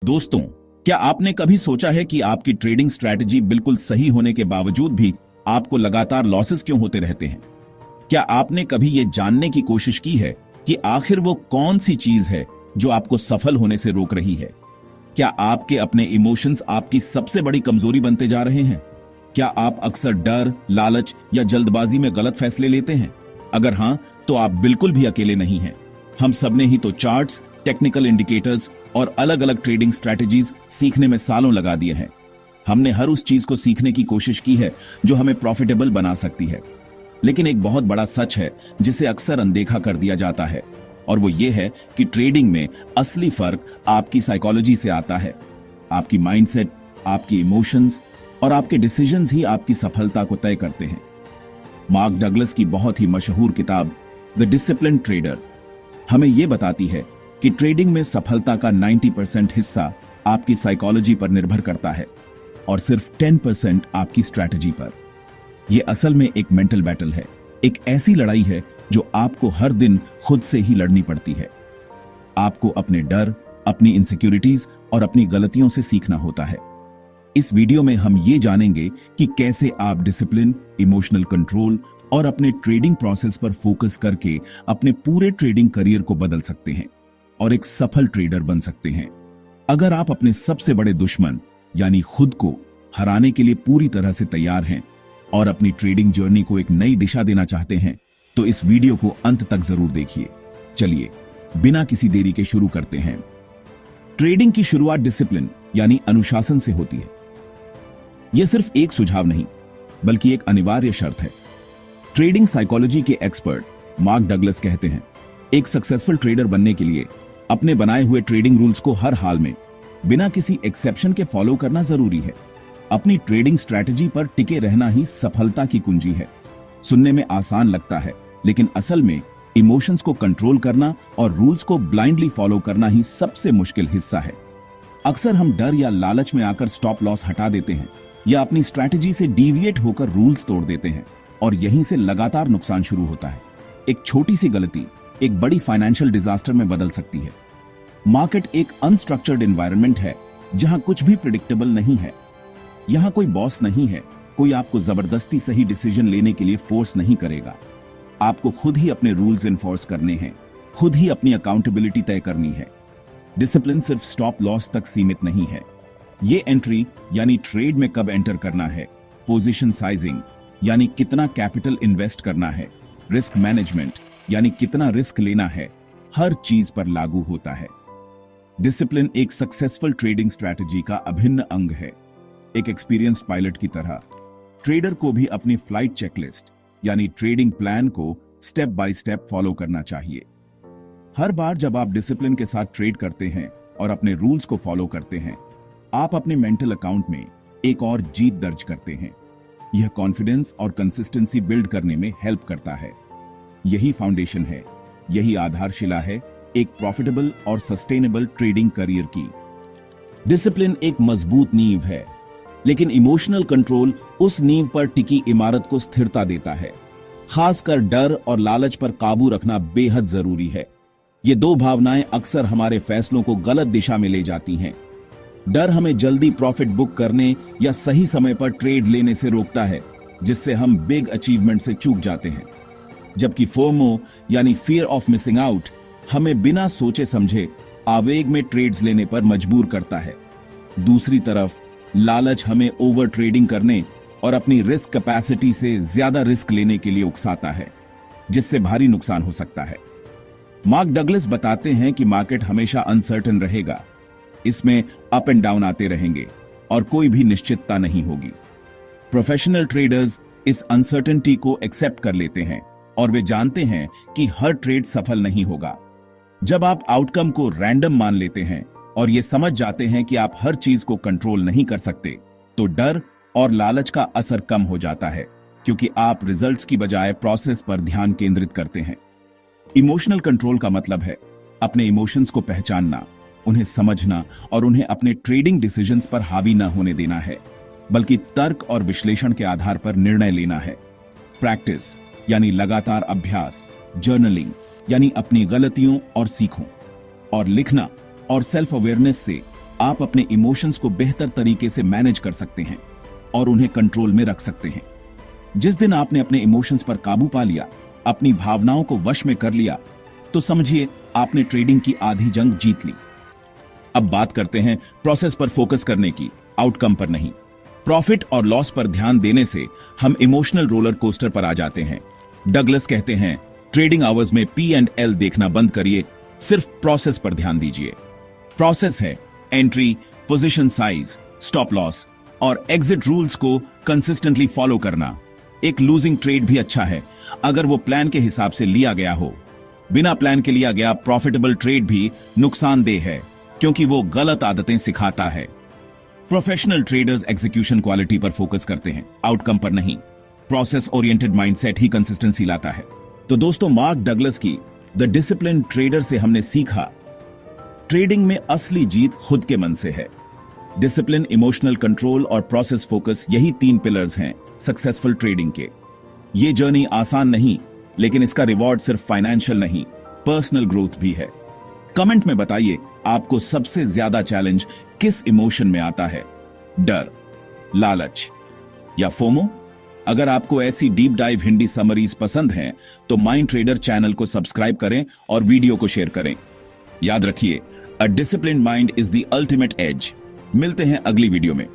दोस्तों, क्या आपने कभी सोचा है कि आपकी ट्रेडिंग स्ट्रैटेजी बिल्कुल सही होने के बावजूद भी आपको लगातार लॉसेस क्यों होते रहते हैं? क्या आपने कभी यह जानने की कोशिश की है कि आखिर वो कौन सी चीज है जो आपको सफल होने से रोक रही है? क्या आपके अपने इमोशंस आपकी सबसे बड़ी कमजोरी बनते जा रहे हैं? क्या आप अक्सर डर, लालच या जल्दबाजी में गलत फैसले लेते हैं? अगर हां, तो आप बिल्कुल भी अकेले नहीं हैं। हम सबने ही तो चार्ट्स, टेक्निकल इंडिकेटर्स और अलग अलग ट्रेडिंग स्ट्रैटेजीज सीखने में सालों लगा दिए हैं। हमने हर उस चीज को सीखने की कोशिश की है जो हमें प्रॉफिटेबल बना सकती है। लेकिन एक बहुत बड़ा सच है जिसे अक्सर अनदेखा कर दिया जाता है, और वो ये है कि ट्रेडिंग में असली फर्क आपकी साइकोलॉजी से आता है। आपकी माइंडसेट, आपकी इमोशंस और आपके डिसीजंस ही आपकी सफलता को तय करते हैं। मार्क डगलस की बहुत ही मशहूर किताब द डिसिप्लिन ट्रेडर हमें यह बताती है कि ट्रेडिंग में सफलता का 90% हिस्सा आपकी साइकोलॉजी पर निर्भर करता है और सिर्फ 10% आपकी स्ट्रैटेजी पर। यह असल में एक मेंटल बैटल है, एक ऐसी लड़ाई है जो आपको हर दिन खुद से ही लड़नी पड़ती है। आपको अपने डर, अपनी इनसिक्योरिटीज और अपनी गलतियों से सीखना होता है। इस वीडियो में हम ये जानेंगे कि कैसे आप डिसिप्लिन, इमोशनल कंट्रोल और अपने ट्रेडिंग प्रोसेस पर फोकस करके अपने पूरे ट्रेडिंग करियर को बदल सकते हैं और एक सफल ट्रेडर बन सकते हैं। अगर आप अपने सबसे बड़े दुश्मन यानी खुद को हराने के लिए पूरी तरह से तैयार हैं और अपनी ट्रेडिंग जर्नी को एक नई दिशा देना चाहते हैं, तो इस वीडियो को अंत तक जरूर देखिए। चलिए, बिना किसी देरी के शुरू करते हैं। ट्रेडिंग की शुरुआत डिसिप्लिन यानी अनुशासन से होती है। यह सिर्फ एक सुझाव नहीं, बल्कि एक अनिवार्य शर्त है। ट्रेडिंग साइकोलॉजी के एक्सपर्ट मार्क डगलस कहते हैं, एक सक्सेसफुल ट्रेडर बनने के लिए अपने बनाए हुए ट्रेडिंग रूल्स को हर हाल में बिना किसी एक्सेप्शन के फॉलो करना जरूरी है। अपनी ट्रेडिंग स्ट्रैटेजी पर टिके रहना ही सफलता की कुंजी है। सुनने में आसान लगता है, लेकिन असल में इमोशंस को कंट्रोल करना और रूल्स को ब्लाइंडली फॉलो करना ही सबसे मुश्किल हिस्सा है। अक्सर हम डर या लालच में आकर स्टॉप लॉस हटा देते हैं या अपनी स्ट्रैटेजी से डिविएट होकर रूल्स तोड़ देते हैं, और यहीं से लगातार नुकसान शुरू होता है। एक छोटी सी गलती एक बड़ी फाइनेंशियल डिजास्टर में बदल सकती है। मार्केट एक अनस्ट्रक्चर्ड एनवायरनमेंट है जहां कुछ भी प्रिडिक्टेबल नहीं है। यहां कोई बॉस नहीं है, कोई आपको जबरदस्ती सही डिसीजन लेने के लिए फोर्स नहीं करेगा। आपको खुद ही अपने रूल्स एनफोर्स करने हैं, खुद ही अपनी अकाउंटेबिलिटी तय करनी है। डिसिप्लिन सिर्फ स्टॉप लॉस तक सीमित नहीं है। ये एंट्री यानी ट्रेड में कब एंटर करना है, पोजीशन साइजिंग यानी कितना कैपिटल इन्वेस्ट करना है, रिस्क मैनेजमेंट यानी कितना रिस्क लेना है, हर चीज पर लागू होता है। डिसिप्लिन एक सक्सेसफुल ट्रेडिंग स्ट्रैटेजी का अभिन्न अंग है। एक एक्सपीरियंस्ड पायलट की तरह ट्रेडर को भी अपनी फ्लाइट चेकलिस्ट यानी ट्रेडिंग प्लान को स्टेप बाय स्टेप फॉलो करना चाहिए। हर बार जब आप डिसिप्लिन के साथ ट्रेड करते हैं और अपने रूल्स को फॉलो करते हैं, आप अपने मेंटल अकाउंट में एक और जीत दर्ज करते हैं। यह कॉन्फिडेंस और कंसिस्टेंसी बिल्ड करने में हेल्प करता है। यही फाउंडेशन है, यही आधारशिला है एक प्रॉफिटेबल और सस्टेनेबल ट्रेडिंग करियर की। डिसिप्लिन एक मजबूत नींव है, लेकिन इमोशनल कंट्रोल उस नींव पर टिकी इमारत को स्थिरता देता है। खासकर डर और लालच पर काबू रखना बेहद जरूरी है। ये दो भावनाएं अक्सर हमारे फैसलों को गलत दिशा में ले जाती हैं। डर हमें जल्दी प्रॉफिट बुक करने या सही समय पर ट्रेड लेने से रोकता है, जिससे हम बिग अचीवमेंट से चूक जाते हैं। जबकि फोमो यानी फियर ऑफ मिसिंग आउट हमें बिना सोचे समझे आवेग में ट्रेड्स लेने पर मजबूर करता है। दूसरी तरफ लालच हमें ओवर ट्रेडिंग करने और अपनी रिस्क कैपेसिटी से ज्यादा रिस्क लेने के लिए उकसाता है, जिससे भारी नुकसान हो सकता है। मार्क डगलस बताते हैं कि मार्केट हमेशा अनसर्टेन रहेगा। इसमें अप एंड डाउन आते रहेंगे और कोई भी निश्चितता नहीं होगी। प्रोफेशनल ट्रेडर्स इस अनसर्टेनिटी को एक्सेप्ट कर लेते हैं और वे जानते हैं कि हर ट्रेड सफल नहीं होगा। जब आप आउटकम को रैंडम मान लेते हैं और ये समझ जाते हैं कि आप हर चीज को कंट्रोल नहीं कर सकते, तो डर और लालच का असर कम हो जाता है, क्योंकि आप रिजल्ट्स की बजाय प्रोसेस पर ध्यान केंद्रित करते हैं। इमोशनल कंट्रोल का मतलब है अपने इमोशंस को पहचानना, उन्हें समझना और उन्हें अपने ट्रेडिंग डिसीजंस पर हावी न होने देना है, बल्कि तर्क और विश्लेषण के आधार पर निर्णय लेना है। प्रैक्टिस यानी लगातार अभ्यास, जर्नलिंग यानी अपनी गलतियों और सीखों, और लिखना और सेल्फ अवेयरनेस से आप अपने इमोशंस को बेहतर तरीके से मैनेज कर सकते हैं और उन्हें कंट्रोल में रख सकते हैं। जिस दिन आपने अपने इमोशंस पर काबू पा लिया, अपनी भावनाओं को वश में कर लिया, तो समझिए आपने ट्रेडिंग की आधी जंग जीत ली। अब बात करते हैं प्रोसेस पर फोकस करने की, आउटकम पर नहीं। प्रॉफिट और लॉस पर ध्यान देने से हम इमोशनल रोलर कोस्टर पर आ जाते हैं। डगलस कहते हैं, ट्रेडिंग आवर्स में P&L देखना बंद करिए, सिर्फ प्रोसेस पर ध्यान दीजिए। प्रोसेस है entry, position size, stop loss और एग्जिट रूल्स को कंसिस्टेंटली फॉलो करना। एक लूजिंग ट्रेड भी अच्छा है अगर वो प्लान के हिसाब से लिया गया हो। बिना प्लान के लिया गया प्रॉफिटेबल ट्रेड भी नुकसानदेह है, क्योंकि वो गलत आदतें सिखाता है। प्रोफेशनल ट्रेडर्स एग्जीक्यूशन क्वालिटी पर फोकस करते हैं, आउटकम पर नहीं। प्रोसेस ओरिएंटेड माइंडसेट ही कंसिस्टेंसी लाता है। तो दोस्तों, मार्क डगलस की द डिसिप्लिन ट्रेडर से हमने सीखा, ट्रेडिंग में असली जीत खुद के मन से है। डिसिप्लिन, इमोशनल कंट्रोल और प्रोसेस फोकस, यही 3 पिलर्स हैं सक्सेसफुल ट्रेडिंग के। ये जर्नी आसान नहीं, लेकिन इसका रिवॉर्ड सिर्फ फाइनेंशियल नहीं, पर्सनल ग्रोथ भी है। कमेंट में बताइए आपको सबसे ज्यादा चैलेंज किस इमोशन में आता है, डर, लालच या फोमो? अगर आपको ऐसी डीप डाइव हिंदी समरीज पसंद हैं, तो माइंड ट्रेडर चैनल को सब्सक्राइब करें और वीडियो को शेयर करें। याद रखिए, a disciplined mind is the ultimate edge. मिलते हैं अगली वीडियो में।